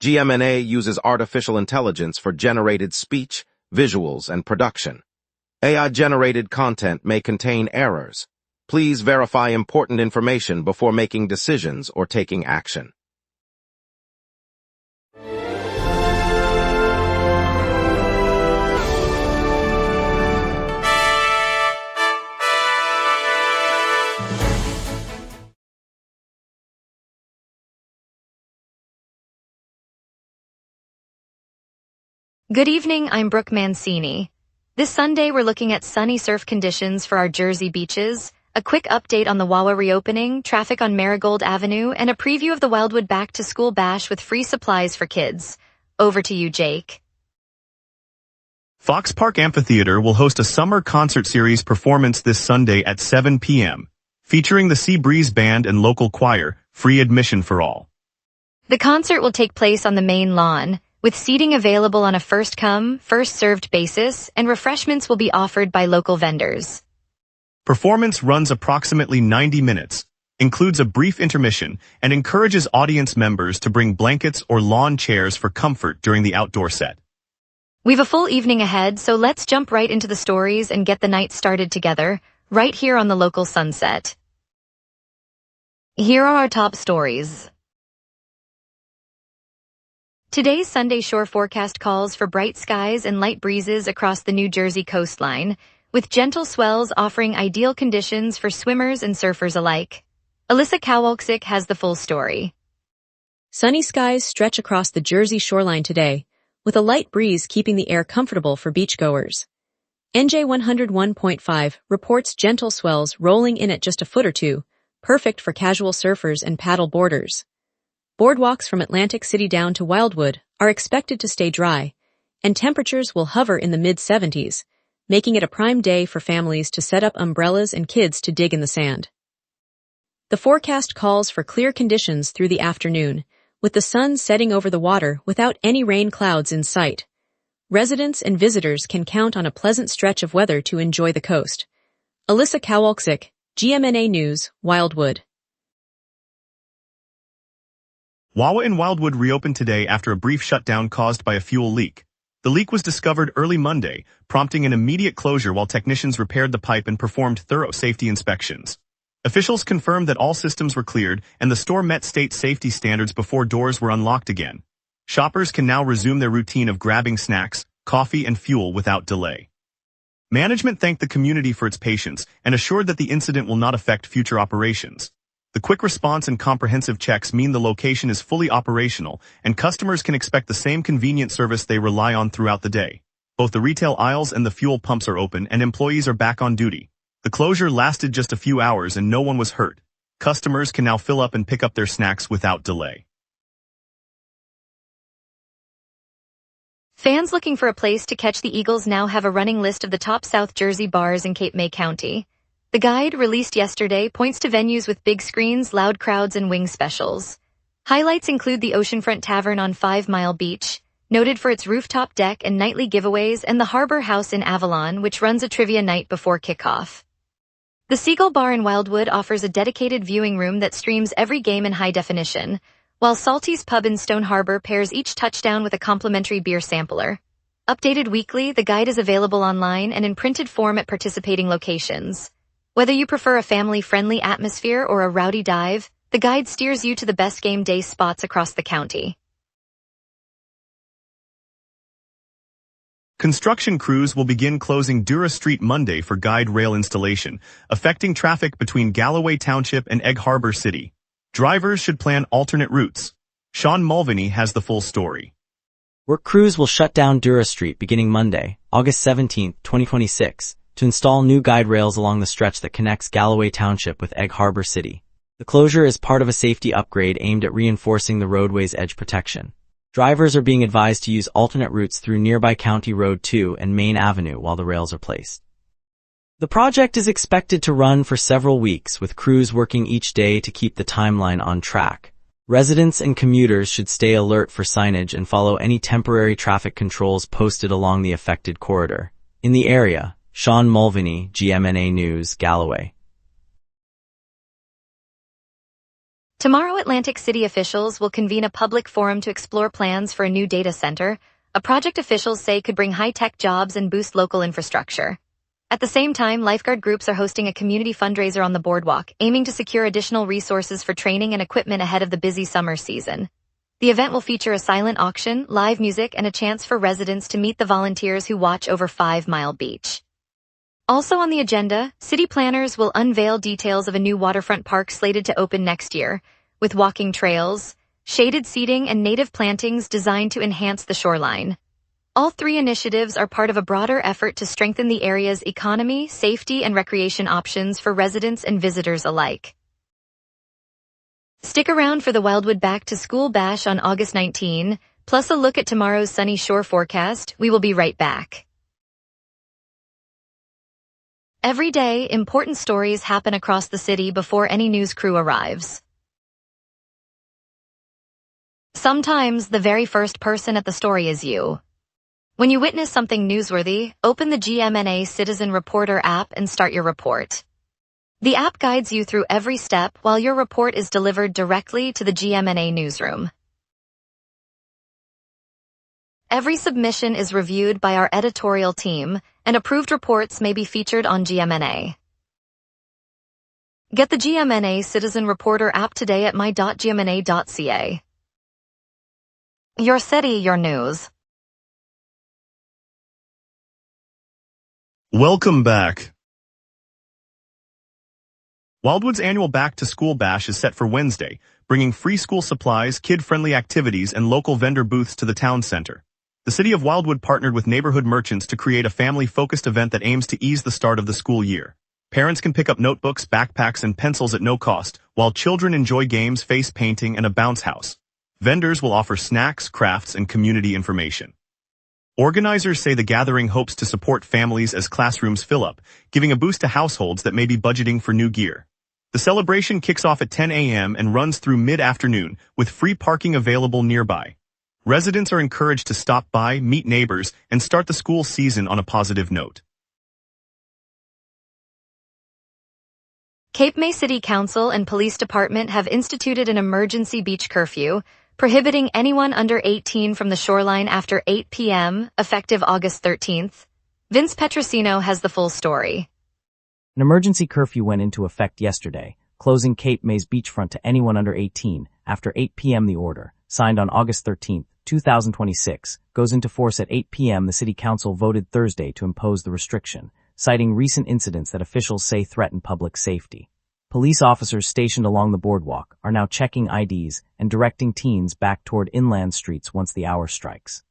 GMNA uses artificial intelligence for generated speech, visuals, and production. AI-generated content may contain errors. Please verify important information before making decisions or taking action. Good evening, I'm Brooke Mancini. This Sunday, we're looking at sunny surf conditions for our Jersey beaches, a quick update on the Wawa reopening, traffic on Marigold Avenue, and a preview of the Wildwood back-to-school bash with free supplies for kids. Over to you, Jake. Fox Park Amphitheater will host a summer concert series performance this Sunday at 7 p.m., featuring the Sea Breeze Band and local choir, free admission for all. The concert will take place on the main lawn, with seating available on a first-come, first-served basis, and refreshments will be offered by local vendors. Performance runs approximately 90 minutes, includes a brief intermission, and encourages audience members to bring blankets or lawn chairs for comfort during the outdoor set. We've a full evening ahead, so let's jump right into the stories and get the night started together, right here on the local Sunset. Here are our top stories. Today's Sunday shore forecast calls for bright skies and light breezes across the New Jersey coastline, with gentle swells offering ideal conditions for swimmers and surfers alike. Alyssa Kowalczyk has the full story. Sunny skies stretch across the Jersey shoreline today, with a light breeze keeping the air comfortable for beachgoers. NJ 101.5 reports gentle swells rolling in at just a foot or two, perfect for casual surfers and paddle boarders. Boardwalks from Atlantic City down to Wildwood are expected to stay dry, and temperatures will hover in the mid-70s, making it a prime day for families to set up umbrellas and kids to dig in the sand. The forecast calls for clear conditions through the afternoon, with the sun setting over the water without any rain clouds in sight. Residents and visitors can count on a pleasant stretch of weather to enjoy the coast. Alyssa Kowalczyk, GMNA News, Wildwood. Wawa in Wildwood reopened today after a brief shutdown caused by a fuel leak. The leak was discovered early Monday, prompting an immediate closure while technicians repaired the pipe and performed thorough safety inspections. Officials confirmed that all systems were cleared and the store met state safety standards before doors were unlocked again. Shoppers can now resume their routine of grabbing snacks, coffee, and fuel without delay. Management thanked the community for its patience and assured that the incident will not affect future operations. The quick response and comprehensive checks mean the location is fully operational, and customers can expect the same convenient service they rely on throughout the day. Both the retail aisles and the fuel pumps are open, and employees are back on duty. The closure lasted just a few hours and no one was hurt. Customers can now fill up and pick up their snacks without delay. Fans looking for a place to catch the Eagles now have a running list of the top South Jersey bars in Cape May County. The guide, released yesterday, points to venues with big screens, loud crowds, and wing specials. Highlights include the Oceanfront Tavern on 5 Mile Beach, noted for its rooftop deck and nightly giveaways, and the Harbor House in Avalon, which runs a trivia night before kickoff. The Seagull Bar in Wildwood offers a dedicated viewing room that streams every game in high definition, while Salty's Pub in Stone Harbor pairs each touchdown with a complimentary beer sampler. Updated weekly, the guide is available online and in printed form at participating locations. Whether you prefer a family-friendly atmosphere or a rowdy dive, the guide steers you to the best game day spots across the county. Construction crews will begin closing Dura Street Monday for guide rail installation, affecting traffic between Galloway Township and Egg Harbor City. Drivers should plan alternate routes. Sean Mulvaney has the full story. Work crews will shut down Dura Street beginning Monday, August 17, 2026. To install new guide rails along the stretch that connects Galloway Township with Egg Harbor City. The closure is part of a safety upgrade aimed at reinforcing the roadway's edge protection. Drivers are being advised to use alternate routes through nearby County Road 2 and Main Avenue while the rails are placed. The project is expected to run for several weeks, with crews working each day to keep the timeline on track. Residents and commuters should stay alert for signage and follow any temporary traffic controls posted along the affected corridor. In the area, Sean Mulvaney, GMNA News, Galloway. Tomorrow, Atlantic City officials will convene a public forum to explore plans for a new data center, a project officials say could bring high-tech jobs and boost local infrastructure. At the same time, lifeguard groups are hosting a community fundraiser on the boardwalk, aiming to secure additional resources for training and equipment ahead of the busy summer season. The event will feature a silent auction, live music, and a chance for residents to meet the volunteers who watch over 5 Mile Beach. Also on the agenda, city planners will unveil details of a new waterfront park slated to open next year, with walking trails, shaded seating, and native plantings designed to enhance the shoreline. All three initiatives are part of a broader effort to strengthen the area's economy, safety, and recreation options for residents and visitors alike. Stick around for the Wildwood Back to School Bash on August 19, plus a look at tomorrow's sunny shore forecast. We will be right back. Every day, important stories happen across the city before any news crew arrives. Sometimes the very first person at the story is you. When you witness something newsworthy, open the GMNA Citizen Reporter app and start your report. The app guides you through every step while your report is delivered directly to the GMNA newsroom. Every submission is reviewed by our editorial team, and approved reports may be featured on GMNA. Get the GMNA Citizen Reporter app today at my.gmna.ca. Your city, your news. Welcome back. Wildwood's annual Back to School Bash is set for Wednesday, bringing free school supplies, kid-friendly activities, and local vendor booths to the town center. The city of Wildwood partnered with neighborhood merchants to create a family-focused event that aims to ease the start of the school year. Parents can pick up notebooks, backpacks, and pencils at no cost, while children enjoy games, face painting, and a bounce house. Vendors will offer snacks, crafts, and community information. Organizers say the gathering hopes to support families as classrooms fill up, giving a boost to households that may be budgeting for new gear. The celebration kicks off at 10 a.m. and runs through mid-afternoon, with free parking available nearby. Residents are encouraged to stop by, meet neighbors, and start the school season on a positive note. Cape May City Council and Police Department have instituted an emergency beach curfew, prohibiting anyone under 18 from the shoreline after 8 p.m., effective August 13th. Vince Petrosino has the full story. An emergency curfew went into effect yesterday, closing Cape May's beachfront to anyone under 18 after 8 p.m. The order, signed on August 13, 2026, goes into force at 8 p.m. The City Council voted Thursday to impose the restriction, citing recent incidents that officials say threaten public safety. Police officers stationed along the boardwalk are now checking IDs and directing teens back toward inland streets once the hour strikes.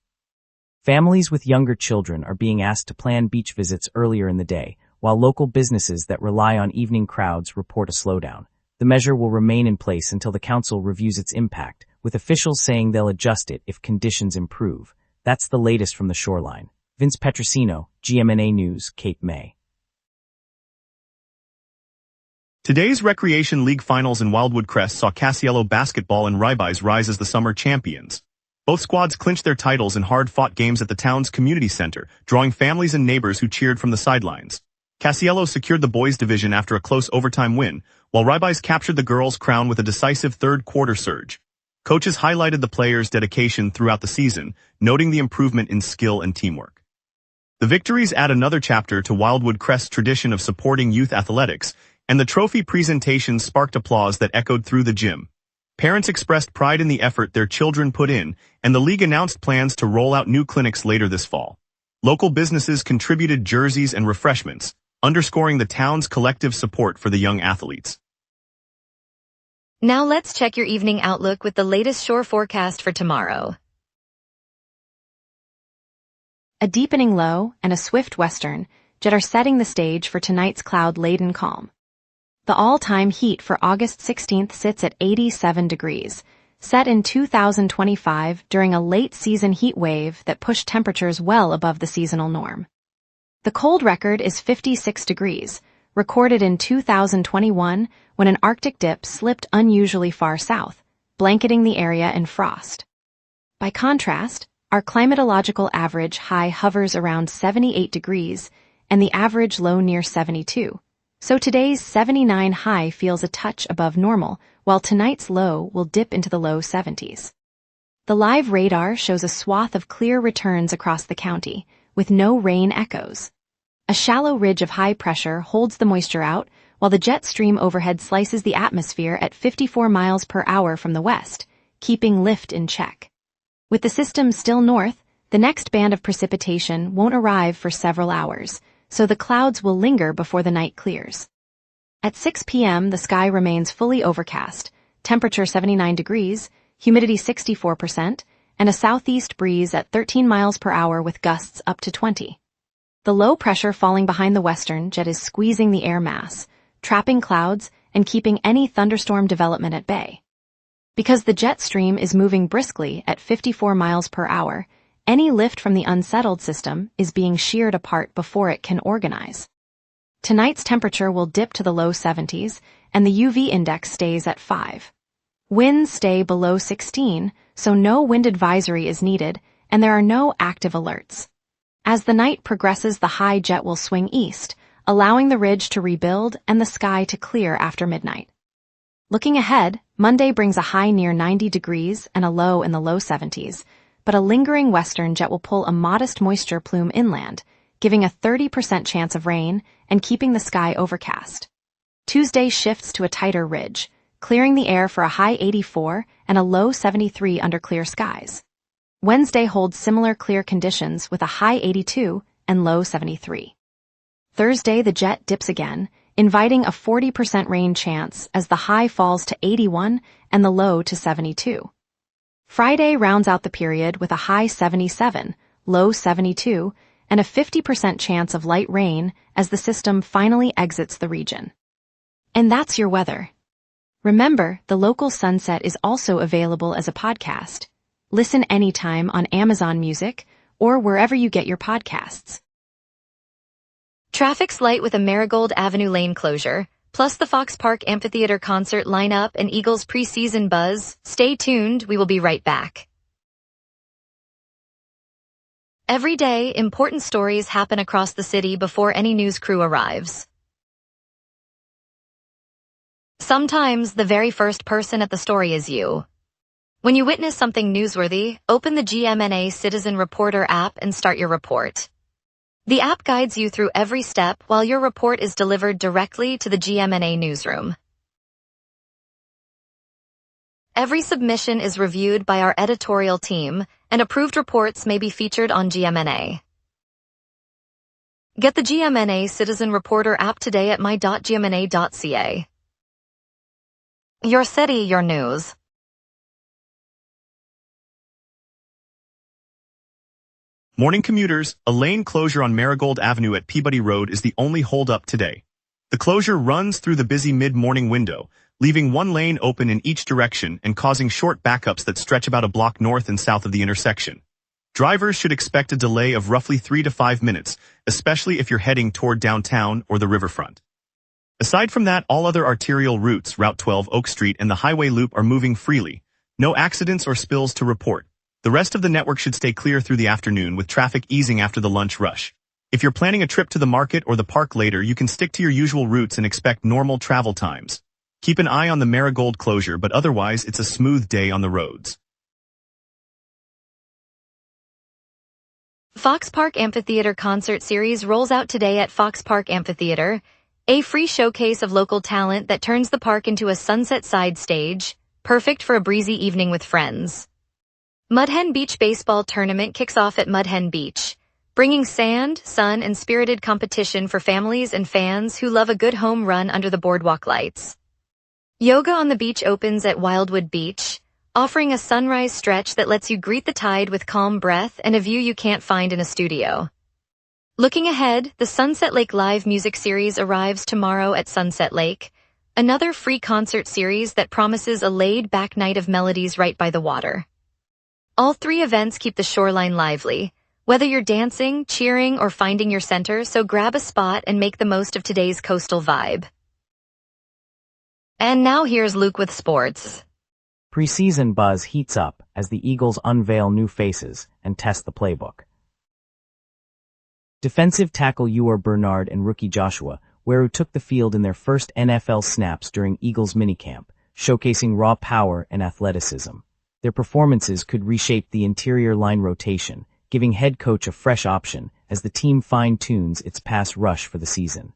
Families with younger children are being asked to plan beach visits earlier in the day, while local businesses that rely on evening crowds report a slowdown. The measure will remain in place until the council reviews its impact, with officials saying they'll adjust it if conditions improve. That's the latest from the shoreline. Vince Petrosino, GMNA News, Cape May. Today's Recreation League finals in Wildwood Crest saw Casiello Basketball and Rybys rise as the summer champions. Both squads clinched their titles in hard-fought games at the town's community center, drawing families and neighbors who cheered from the sidelines. Casiello secured the boys' division after a close overtime win, while Rybys captured the girls' crown with a decisive third-quarter surge. Coaches highlighted the players' dedication throughout the season, noting the improvement in skill and teamwork. The victories add another chapter to Wildwood Crest's tradition of supporting youth athletics, and the trophy presentation sparked applause that echoed through the gym. Parents expressed pride in the effort their children put in, and the league announced plans to roll out new clinics later this fall. Local businesses contributed jerseys and refreshments, underscoring the town's collective support for the young athletes. Now let's check your evening outlook with the latest shore forecast for tomorrow. A deepening low and a swift western jet are setting the stage for tonight's cloud-laden calm. The all-time heat for August 16th sits at 87 degrees, set in 2025 during a late-season heat wave that pushed temperatures well above the seasonal norm. The cold record is 56 degrees, recorded in 2021 when an Arctic dip slipped unusually far south, blanketing the area in frost. By contrast, our climatological average high hovers around 78 degrees and the average low near 72, So today's 79 high feels a touch above normal, while tonight's low will dip into the low 70s. The live radar shows a swath of clear returns across the county, with no rain echoes. A shallow ridge of high pressure holds the moisture out, while the jet stream overhead slices the atmosphere at 54 miles per hour from the west, keeping lift in check. With the system still north, the next band of precipitation won't arrive for several hours, so the clouds will linger before the night clears. At 6 p.m., the sky remains fully overcast, temperature 79 degrees, humidity 64%, and a southeast breeze at 13 miles per hour with gusts up to 20. The low pressure falling behind the western jet is squeezing the air mass, trapping clouds and keeping any thunderstorm development at bay. Because the jet stream is moving briskly at 54 miles per hour, any lift from the unsettled system is being sheared apart before it can organize. Tonight's temperature will dip to the low 70s, and the UV index stays at 5. Winds stay below 16, so no wind advisory is needed, and there are no active alerts. As the night progresses, the high jet will swing east, allowing the ridge to rebuild and the sky to clear after midnight. Looking ahead, Monday brings a high near 90 degrees and a low in the low 70s, but a lingering western jet will pull a modest moisture plume inland, giving a 30% chance of rain and keeping the sky overcast. Tuesday shifts to a tighter ridge, clearing the air for a high 84 and a low 73 under clear skies. Wednesday holds similar clear conditions with a high 82 and low 73. Thursday, the jet dips again, inviting a 40% rain chance as the high falls to 81 and the low to 72. Friday rounds out the period with a high 77, low 72, and a 50% chance of light rain as the system finally exits the region. And that's your weather. Remember, the local sunset is also available as a podcast. Listen anytime on Amazon Music or wherever you get your podcasts. Traffic's light with a Marigold Avenue lane closure, plus the Fox Park Amphitheater concert lineup and Eagles preseason buzz. Stay tuned, we will be right back. Every day, important stories happen across the city before any news crew arrives. Sometimes the very first person at the story is you. When you witness something newsworthy, open the GMNA Citizen Reporter app and start your report. The app guides you through every step while your report is delivered directly to the GMNA newsroom. Every submission is reviewed by our editorial team, and approved reports may be featured on GMNA. Get the GMNA Citizen Reporter app today at my.gmna.ca. Your city, your news. Morning commuters, a lane closure on Marigold Avenue at Peabody Road is the only holdup today. The closure runs through the busy mid-morning window, leaving one lane open in each direction and causing short backups that stretch about a block north and south of the intersection. Drivers should expect a delay of roughly 3 to 5 minutes, especially if you're heading toward downtown or the riverfront. Aside from that, all other arterial routes, Route 12 Oak Street and the Highway Loop, are moving freely. No accidents or spills to report. The rest of the network should stay clear through the afternoon, with traffic easing after the lunch rush. If you're planning a trip to the market or the park later, you can stick to your usual routes and expect normal travel times. Keep an eye on the Marigold closure, but otherwise it's a smooth day on the roads. Fox Park Amphitheater concert series rolls out today at Fox Park Amphitheater, a free showcase of local talent that turns the park into a sunset side stage, perfect for a breezy evening with friends. Mudhen Beach Baseball Tournament kicks off at Mudhen Beach, bringing sand, sun, and spirited competition for families and fans who love a good home run under the boardwalk lights. Yoga on the beach opens at Wildwood Beach, offering a sunrise stretch that lets you greet the tide with calm breath and a view you can't find in a studio. Looking ahead, the Sunset Lake Live music series arrives tomorrow at Sunset Lake, another free concert series that promises a laid-back night of melodies right by the water. All three events keep the shoreline lively, whether you're dancing, cheering, or finding your center, so grab a spot and make the most of today's coastal vibe. And now here's Luke with sports. Preseason buzz heats up as the Eagles unveil new faces and test the playbook. Defensive tackle Ewar Bernard and rookie Joshua who took the field in their first NFL snaps during Eagles minicamp, showcasing raw power and athleticism. Their performances could reshape the interior line rotation, giving head coach a fresh option as the team fine-tunes its pass rush for the season.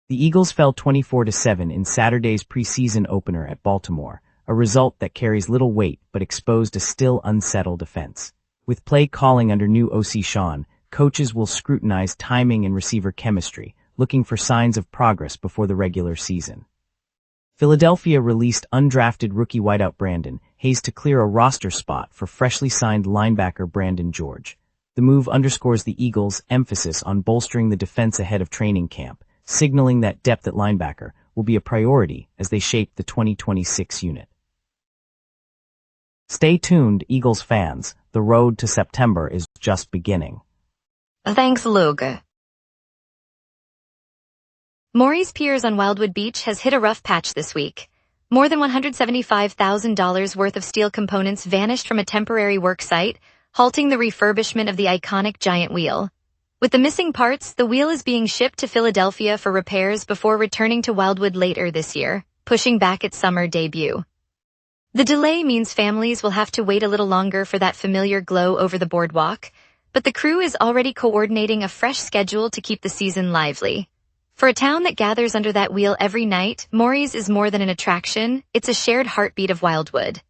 The Eagles fell 24-7 in Saturday's preseason opener at Baltimore, a result that carries little weight but exposed a still unsettled defense. With play calling under new OC Sean, coaches will scrutinize timing and receiver chemistry, looking for signs of progress before the regular season. Philadelphia released undrafted rookie wideout Brandon Hayes to clear a roster spot for freshly signed linebacker Brandon George. The move underscores the Eagles' emphasis on bolstering the defense ahead of training camp, signaling that depth at linebacker will be a priority as they shape the 2026 unit. Stay tuned, Eagles fans. The road to September is just beginning. Thanks, Luke. Maury's Piers on Wildwood Beach has hit a rough patch this week. More than $175,000 worth of steel components vanished from a temporary work site, halting the refurbishment of the iconic giant wheel. With the missing parts, the wheel is being shipped to Philadelphia for repairs before returning to Wildwood later this year, pushing back its summer debut. The delay means families will have to wait a little longer for that familiar glow over the boardwalk, but the crew is already coordinating a fresh schedule to keep the season lively. For a town that gathers under that wheel every night, Maury's is more than an attraction, it's a shared heartbeat of Wildwood.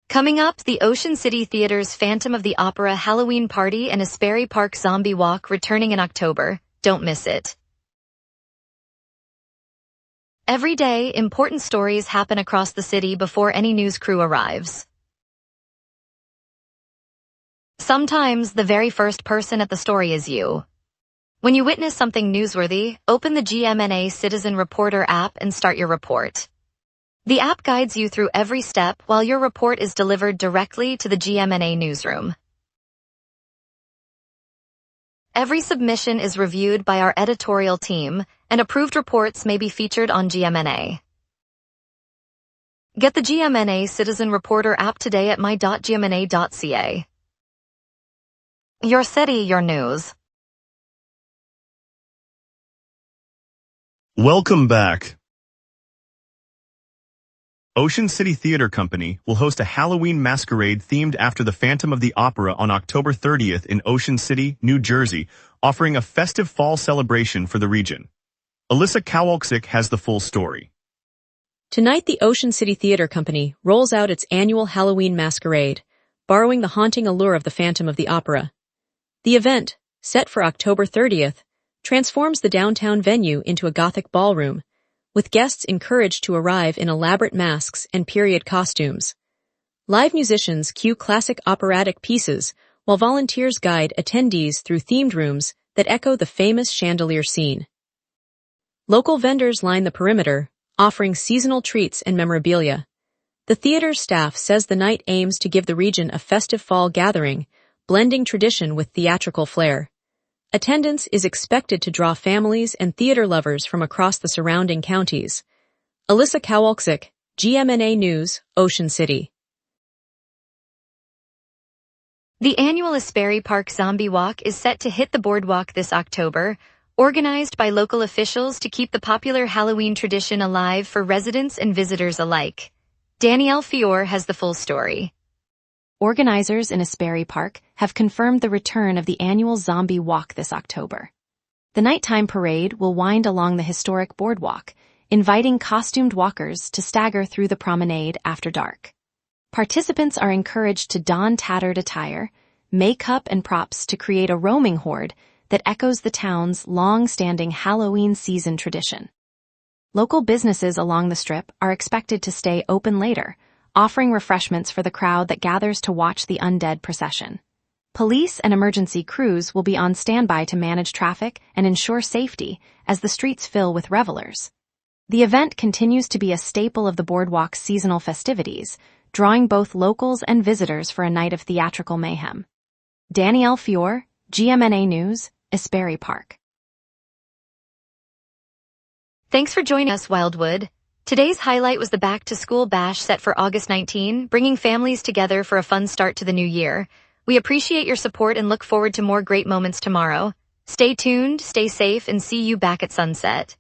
Coming up, the Ocean City Theater's Phantom of the Opera Halloween Party and Asbury Park Zombie Walk returning in October. Don't miss it. Every day, important stories happen across the city before any news crew arrives. Sometimes the very first person at the story is you. When you witness something newsworthy, open the GMNA Citizen Reporter app and start your report. The app guides you through every step while your report is delivered directly to the GMNA newsroom. Every submission is reviewed by our editorial team, and approved reports may be featured on GMNA. Get the GMNA Citizen Reporter app today at my.gmna.ca. Your city, your news. Welcome back. Ocean City Theater Company will host a Halloween masquerade themed after the Phantom of the Opera on October 30th in Ocean City, New Jersey, offering a festive fall celebration for the region. Alyssa Kowalczyk has the full story. Tonight, the Ocean City Theater Company rolls out its annual Halloween masquerade, borrowing the haunting allure of the Phantom of the Opera. The event, set for October 30th, transforms the downtown venue into a Gothic ballroom, with guests encouraged to arrive in elaborate masks and period costumes. Live musicians cue classic operatic pieces, while volunteers guide attendees through themed rooms that echo the famous chandelier scene. Local vendors line the perimeter, offering seasonal treats and memorabilia. The theater's staff says the night aims to give the region a festive fall gathering, blending tradition with theatrical flair. Attendance is expected to draw families and theater lovers from across the surrounding counties. Alyssa Kowalczyk, GMNA News, Ocean City. The annual Asbury Park Zombie Walk is set to hit the boardwalk this October, organized by local officials to keep the popular Halloween tradition alive for residents and visitors alike. Danielle Fior has the full story. Organizers in Asbury Park have confirmed the return of the annual Zombie Walk this October. The nighttime parade will wind along the historic boardwalk, inviting costumed walkers to stagger through the promenade after dark. Participants are encouraged to don tattered attire, makeup and props to create a roaming horde that echoes the town's long-standing Halloween season tradition. Local businesses along the strip are expected to stay open later, offering refreshments for the crowd that gathers to watch the undead procession. Police and emergency crews will be on standby to manage traffic and ensure safety as the streets fill with revelers. The event continues to be a staple of the boardwalk's seasonal festivities, drawing both locals and visitors for a night of theatrical mayhem. Danielle Fior, GMNA News, Asbury Park. Thanks for joining us, Wildwood. Today's highlight was the back-to-school bash set for August 19, bringing families together for a fun start to the new year. We appreciate your support and look forward to more great moments tomorrow. Stay tuned, stay safe, and see you back at sunset.